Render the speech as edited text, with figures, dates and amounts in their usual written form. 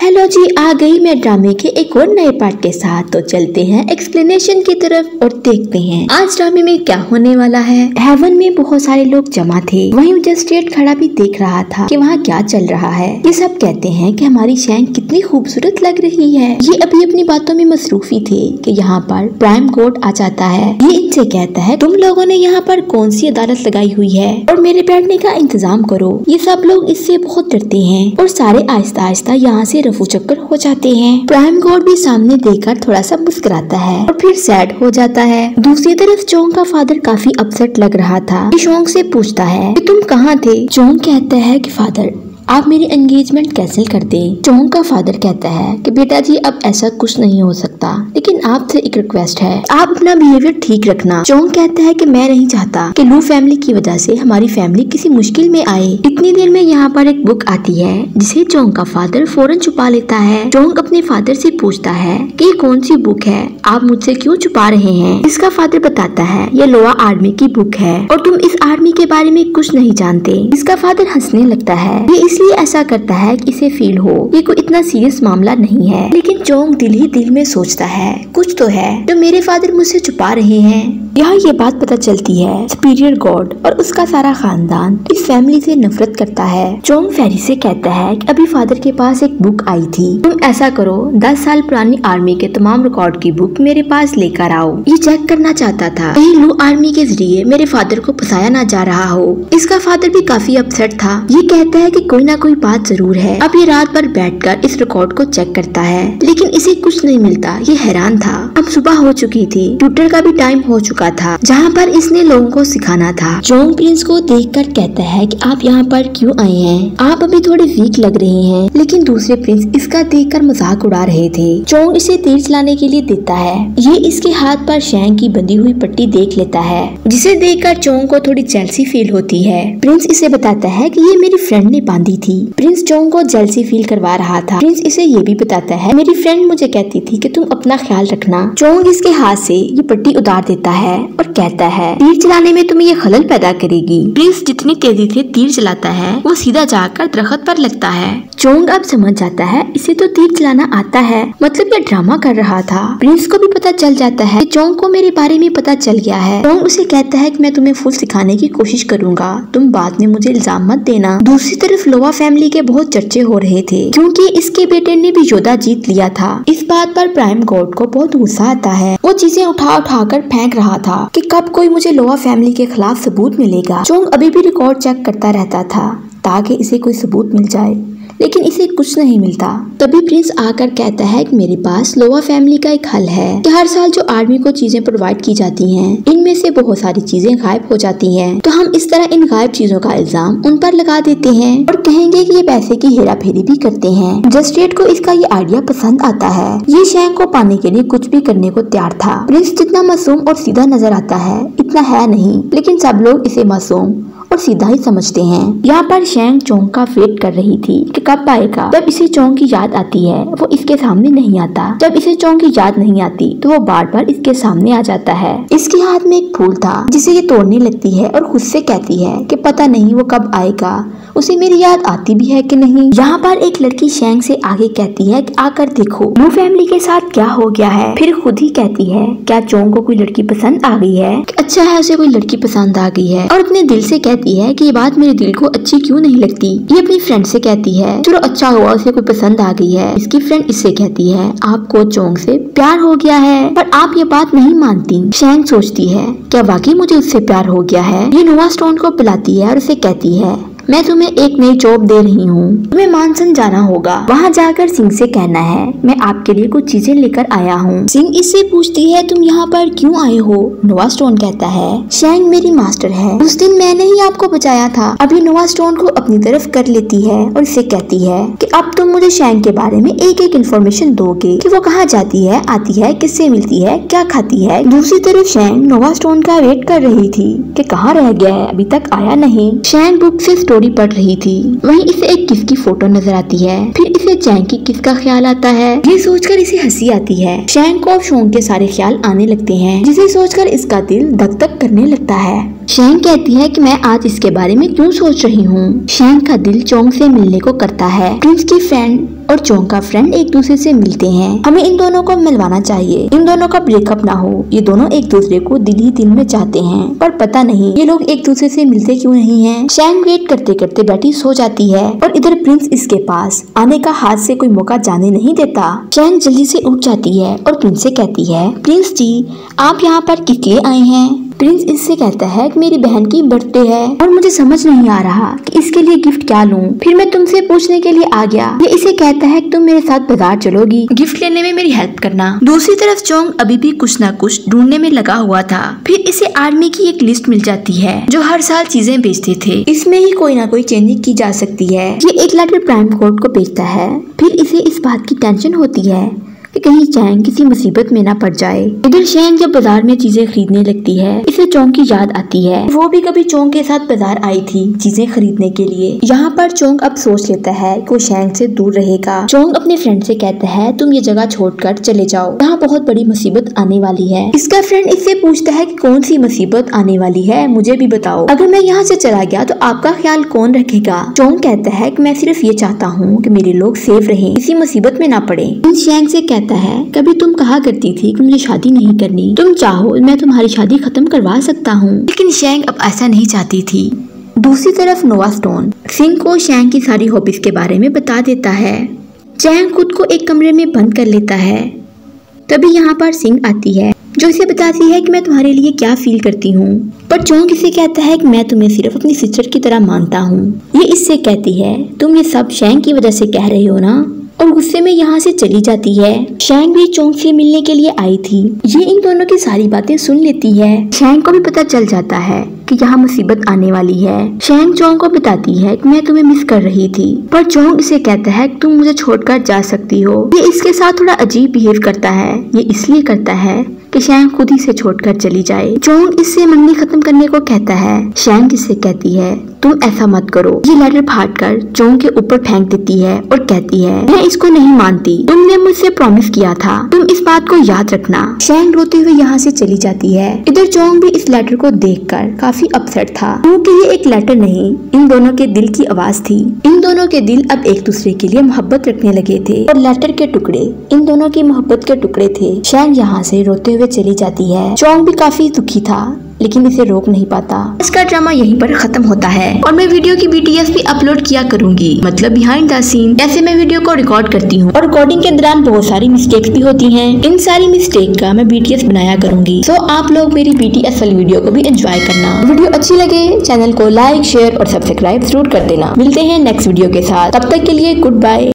Hello जी, आ गई मैं ड्रामे के एक और नए पार्ट के साथ। तो चलते हैं एक्सप्लेनेशन की तरफ और देखते हैं आज ड्रामे में क्या होने वाला है। हेवन में बहुत सारे लोग जमा थे, वहीं मजिस्ट्रेट खड़ा भी देख रहा था कि वहाँ क्या चल रहा है। ये सब कहते हैं कि हमारी शैंग कितनी खूबसूरत लग रही है। ये अभी अपनी बातों में मसरूफ ही थे कि यहाँ पर प्राइम कोर्ट आ जाता है। ये इनसे कहता है तुम लोगों ने यहाँ पर कौन सी अदालत लगाई हुई है और मेरे बैठने का इंतजाम करो। ये सब लोग इससे बहुत डरते हैं और सारे आहिस्ता आहिस्ता यहाँ से रफू चक्कर हो जाते हैं। प्राइम कोर्ट भी सामने देखकर थोड़ा सा मुस्कुराता है और फिर सैड हो जाता है। दूसरी तरफ चोंग का फादर काफी अपसेट लग रहा था। चोंग से पूछता है कि तुम कहाँ थे। चोंग कहता है कि फादर आप मेरी एंगेजमेंट कैंसिल कर दें। चोंग का फादर कहता है कि बेटा जी अब ऐसा कुछ नहीं हो सकता, लेकिन आपसे एक रिक्वेस्ट है, आप अपना बिहेवियर ठीक रखना। चोंग कहता है कि मैं नहीं चाहता कि लू फैमिली की वजह से हमारी फैमिली किसी मुश्किल में आए। इतनी देर में यहाँ पर एक बुक आती है जिसे चोंग का फादर फौरन छुपा लेता है। चोंग अपने फादर से पूछता है कि ये कौन सी बुक है, आप मुझसे क्यों छुपा रहे हैं। इसका फादर बताता है ये लोआ आर्मी की बुक है और तुम इस आर्मी के बारे में कुछ नहीं जानते। इसका फादर हंसने लगता है, ये इसलिए ऐसा करता है कि इसे फील हो ये कोई इतना सीरियस मामला नहीं है। लेकिन चोंग दिल ही दिल में सोचता है कुछ तो है जो मेरे फादर मुझसे छुपा रहे हैं। यहाँ ये बात पता चलती है सुपीरियर गॉड और उसका सारा खानदान इस फैमिली से नफरत करता है। चोंग फेरी से कहता है कि अभी फादर के पास एक बुक आई थी, तुम ऐसा करो 10 साल पुरानी आर्मी के तमाम रिकॉर्ड की बुक मेरे पास लेकर आओ। ये चेक करना चाहता था कहीं लू आर्मी के जरिए मेरे फादर को फंसाया ना जा रहा हो। इसका फादर भी काफी अपसेट था। ये कहता है कि कोई ना कोई बात जरूर है। अब ये रात भर बैठकर इस रिकॉर्ड को चेक करता है, लेकिन इसे कुछ नहीं मिलता। ये हैरान था। अब सुबह हो चुकी थी, ट्यूटर का भी टाइम हो चुका था जहाँ पर इसने लोगों को सिखाना था। चोंग प्रिंस को देखकर कहता है कि आप यहाँ पर क्यों आए हैं, आप अभी थोड़े वीक लग रहे हैं। लेकिन दूसरे प्रिंस इसका देखकर मजाक उड़ा रहे थे। चोंग इसे तीर चलाने के लिए देता है। ये इसके हाथ पर शैंग की बंधी हुई पट्टी देख लेता है, जिसे देखकर चोंग को थोड़ी जेलसी फील होती है। प्रिंस इसे बताता है कि ये मेरी फ्रेंड ने बांधी थी। प्रिंस चोंग को जेलसी फील करवा रहा था। प्रिंस इसे ये भी बताता है मेरी फ्रेंड मुझे कहती थी कि तुम अपना ख्याल रखना। चोंग इसके हाथ से ये पट्टी उतार देता है और कहता है तीर चलाने में तुम्हें ये खलल पैदा करेगी। प्रिंस जितनी तेजी से तीर चलाता है वो सीधा जाकर दरख्त पर लगता है। चोंग अब समझ जाता है इसे तो तीर चलाना आता है, मतलब ये ड्रामा कर रहा था। प्रिंस को भी पता चल जाता है कि चोंग को मेरे बारे में पता चल गया है। चोंग उसे कहता है कि मैं तुम्हें फुल सिखाने की कोशिश करूंगा, तुम बाद में मुझे इल्जाम मत देना। दूसरी तरफ लोआ फैमिली के बहुत चर्चे हो रहे थे क्योंकि इसके बेटे ने भी योद्धा जीत लिया था। इस बात पर प्राइम गॉड को बहुत गुस्सा आता है। वो चीजें उठा कर फेंक रहा था कि कब कोई मुझे लोआ फैमिली के खिलाफ सबूत मिलेगा। चोंग अभी भी रिकॉर्ड चेक करता रहता था ताकि इसे कोई सबूत मिल जाए, लेकिन इसे कुछ नहीं मिलता। तभी प्रिंस आकर कहता है कि मेरे पास लोआ फैमिली का एक हल है कि हर साल जो आर्मी को चीजें प्रोवाइड की जाती हैं, इनमें से बहुत सारी चीजें गायब हो जाती हैं। तो हम इस तरह इन गायब चीजों का इल्जाम उन पर लगा देते हैं और कहेंगे कि ये पैसे की हेरा फेरी भी करते हैं। मजिस्ट्रेट को इसका ये आइडिया पसंद आता है। ये शैंग को पाने के लिए कुछ भी करने को तैयार था। प्रिंस जितना मासूम और सीधा नजर आता है इतना है नहीं, लेकिन सब लोग इसे मासूम और सीधा ही समझते हैं। यहाँ पर शैंग चोंग का वेट कर रही थी कि कब आएगा। जब इसे चोंग की याद आती है वो इसके सामने नहीं आता। जब इसे चोंग की याद नहीं आती तो वो बार बार इसके सामने आ जाता है। इसके हाथ में एक फूल था जिसे ये तोड़ने लगती है और खुद से कहती है कि पता नहीं वो कब आएगा, उसे मेरी याद आती भी है कि नहीं। यहाँ पर एक लड़की शैंग से आगे कहती है कि आकर देखो लू फैमिली के साथ क्या हो गया है। फिर खुद ही कहती है क्या चोंग को कोई लड़की पसंद आ गई है। अच्छा है उसे कोई लड़की पसंद आ गई है, और अपने दिल से कहती है कि ये बात मेरे दिल को अच्छी क्यों नहीं लगती। ये अपनी फ्रेंड से कहती है चलो अच्छा हुआ उसे कोई पसंद आ गई है। इसकी फ्रेंड इससे कहती है आपको चोंग से प्यार हो गया है, पर आप ये बात नहीं मानती। शैंग सोचती है क्या वाकई मुझे उससे प्यार हो गया है। ये नोवा स्टोन को बुलाती है और उसे कहती है मैं तुम्हें एक नई जॉब दे रही हूँ, तुम्हें मानसन जाना होगा। वहाँ जाकर सिंह से कहना है मैं आपके लिए कुछ चीजें लेकर आया हूँ। सिंह इससे पूछती है तुम यहाँ पर क्यों आए हो। नोवा स्टोन कहता है शैंग मेरी मास्टर है, उस दिन मैंने ही आपको बचाया था। अभी नोवा स्टोन को अपनी तरफ कर लेती है और इसे कहती है कि अब तुम मुझे शैंग के बारे में एक एक इन्फॉर्मेशन दोगे कि वो कहाँ जाती है, आती है, किससे मिलती है, क्या खाती है। दूसरी तरफ शैंग नोवा स्टोन का वेट कर रही थी कि कहाँ रह गया है, अभी तक आया नहीं। शैंग बुक से स्टोरी पढ़ रही थी, वहीं इसे एक किस की फोटो नजर आती है। फिर इसे चैंग की किस का ख्याल आता है। ये सोचकर इसे हंसी आती है। शैंग को अब शोंग के सारे ख्याल आने लगते हैं, जिसे सोचकर इसका दिल धक धक करने लगता है। शैंग कहती है कि मैं आज इसके बारे में क्यों सोच रही हूँ। शैंग का दिल चोंग से मिलने को करता है। प्रिंस की फ्रेंड और चोंग का फ्रेंड एक दूसरे से मिलते हैं। हमें इन दोनों को मिलवाना चाहिए, इन दोनों का ब्रेकअप ना हो। ये दोनों एक दूसरे को दिल ही दिल में चाहते हैं, पर पता नहीं ये लोग एक दूसरे से मिलते क्यों नहीं हैं। शैंग वेट करते करते बैठी सो जाती है और इधर प्रिंस इसके पास आने का हाथ से कोई मौका जाने नहीं देता। शैंग जल्दी से उठ जाती है और प्रिंस से कहती है, प्रिंस जी आप यहाँ पर किस लिए आए हैं। प्रिंस इससे कहता है कि मेरी बहन की बर्थडे है और मुझे समझ नहीं आ रहा कि इसके लिए गिफ्ट क्या लूं। फिर मैं तुमसे पूछने के लिए आ गया। ये इसे कहता है कि तुम मेरे साथ बाजार चलोगी, गिफ्ट लेने में मेरी हेल्प करना। दूसरी तरफ चोंग अभी भी कुछ न कुछ ढूंढने में लगा हुआ था। फिर इसे आर्मी की एक लिस्ट मिल जाती है जो हर साल चीजें बेचते थे। इसमें ही कोई ना कोई चेंजिंग की जा सकती है। ये एक लेटर प्राइम कोर्ट को भेजता है। फिर इसे इस बात की टेंशन होती है कि कहीं शैंग किसी मुसीबत में ना पड़ जाए। इधर शैंग जब बाजार में चीजें खरीदने लगती है, इसे चोंग की याद आती है। वो भी कभी चोंग के साथ बाजार आई थी चीजें खरीदने के लिए। यहाँ पर चोंग अब सोच लेता है कि वो शैंग से दूर रहेगा। चोंग अपने फ्रेंड से कहता है तुम ये जगह छोड़कर चले जाओ, यहाँ बहुत बड़ी मुसीबत आने वाली है। इसका फ्रेंड इससे पूछता है कि कौन सी मुसीबत आने वाली है, मुझे भी बताओ। अगर मैं यहाँ से चला गया तो आपका ख्याल कौन रखेगा। चोंग कहता है कि मैं सिर्फ ये चाहता हूँ कि मेरे लोग सेफ रहें, किसी मुसीबत में ना पड़े। शैंग से कहता है कभी तुम कहा करती थी कि मुझे शादी नहीं करनी, तुम चाहो मैं तुम्हारी शादी खत्म करवा सकता हूँ। लेकिन शैंग अब ऐसा नहीं चाहती थी। दूसरी तरफ नोवा स्टोन सिंह को शैंग की सारी हॉबीज के बारे में बता देता है। शैंग खुद को एक कमरे में बंद कर लेता है। तभी यहाँ पर सिंह आती है जो इसे बताती है कि मैं तुम्हारे लिए क्या फील करती हूँ। पर चोंग इसे कहता है कि मैं तुम्हें सिर्फ अपनी सिस्टर की तरह मानता हूँ। ये इससे कहती है तुम ये सब शैंग की वजह से कह रही हो ना, और गुस्से में यहाँ से चली जाती है। शैंग भी चोंग से मिलने के लिए आई थी। ये इन दोनों की सारी बातें सुन लेती है। शैंग को भी पता चल जाता है कि यहाँ मुसीबत आने वाली है। शैंग चोंग को बताती है कि मैं तुम्हें मिस कर रही थी, पर चोंग इसे कहता है कि तुम मुझे छोड़कर जा सकती हो। ये इसके साथ थोड़ा अजीब बिहेव करता है। ये इसलिए करता है कि शैंग खुद ही से छोड़कर चली जाए। चोंग इससे मंगनी खत्म करने को कहता है। शैंग इससे कहती है तुम ऐसा मत करो। ये लेटर फाड़कर चोंग के ऊपर फेंक देती है और कहती है मैं इसको नहीं मानती, तुमने मुझसे प्रॉमिस किया था, तुम इस बात को याद रखना। शैंग रोते हुए यहाँ से चली जाती है। इधर चोंग भी इस लेटर को देखकर काफी अपसेट था, क्योंकि ये एक लेटर नहीं, इन दोनों के दिल की आवाज थी। इन दोनों के दिल अब एक दूसरे के लिए मोहब्बत रखने लगे थे और लेटर के टुकड़े इन दोनों की मोहब्बत के टुकड़े थे। शैंग यहाँ से रोते हुए चली जाती है। चोंग भी काफी दुखी था लेकिन इसे रोक नहीं पाता। इसका ड्रामा यहीं पर खत्म होता है और मैं वीडियो की BTS भी अपलोड किया करूंगी, मतलब बिहाइंड द सीन। ऐसे मैं वीडियो को रिकॉर्ड करती हूँ और रिकॉर्डिंग के दौरान बहुत सारी मिस्टेक्स भी होती हैं। इन सारी मिस्टेक का मैं BTS बनाया करूंगी। तो आप लोग मेरी BTS वाली वीडियो को भी एंजॉय करना। वीडियो अच्छी लगे चैनल को लाइक शेयर और सब्सक्राइब जरूर कर देना। मिलते हैं नेक्स्ट वीडियो के साथ, तब तक के लिए गुड बाय।